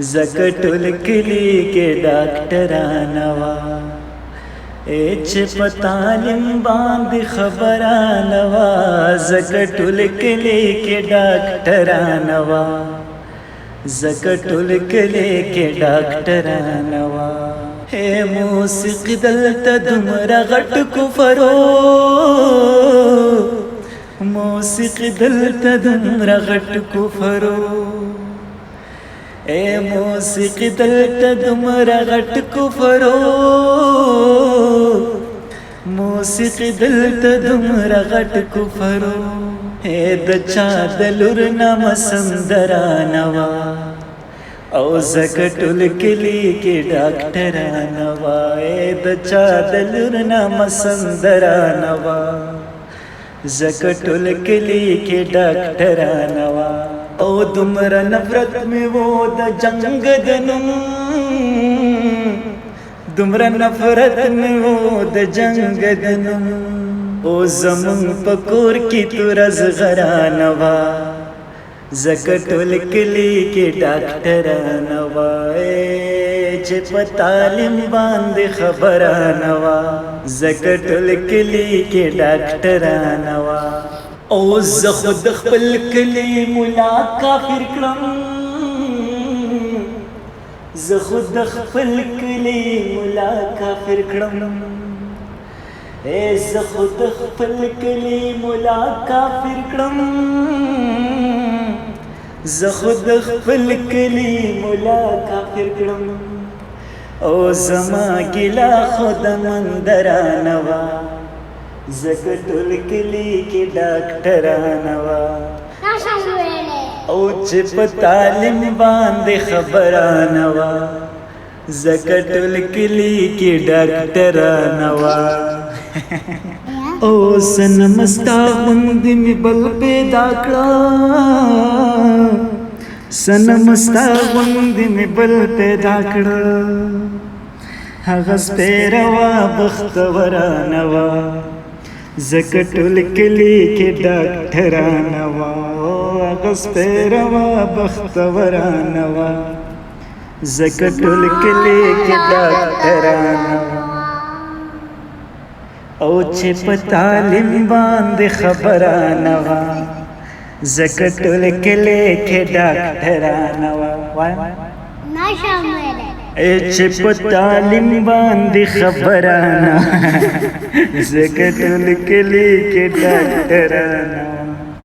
زکه ټول کلی کې ډاکټران وا چې په تعلیم باندې خبران وا زکه ټول کلی کې ډاکټران وا زکه ټول کلی کې ډاکټران وا اے موسیقي دلته دومره غټ کفرو موسیقي دلته دومره غټ کفرو اے موسیقي دلته دومره غټ کفرو موسیقي دلته دومره غټ کفرو اے د چا د لور نام سندران وا او زکه ټول کلی کې ډاکټران وا اے د چا د لور نام سندران وا زکه ټول کلی کې ډاکټران وا او دومره نفرت مې وو د جنگ د نوم دومره نفرت مې وو د جنگ د نوم او زمون په کور کې تورز غران وا زکه ټول کلی کې ډاکټران وا چې په تعلیم باندې خبران وا زکه ټول کلی کې ډاکټران وا او زه خود خپل کلی مولا کافر کړم زه خود خپل کلی مولا کافر کړم اے زه خود خپل کلی مولا کافر کړم زه خود خپل کلی مولا کافر کړم او زما ګیلا خود مندران وا زکه ټول کلی کې ډاکټران وا او چې په تعلیم باندې خبران وا زکه ټول کلی کې ډاکټران وا او سنمستا غوندې مې بل پیدا کړه سنمستا غوندې مې بل پیدا کړه هغه سپېروا بختوران وا زکه ټول کلی کې ډاکټران وا هغه سپېروا بختوران وا زکه ټول کلی کې ډاکټران وا او چې په تعلیم باندې خبران وا زکه ټول کلی کې ډاکټران وا چې په تعلیم باندې خبران زکه ټول کلی کې ډاکټران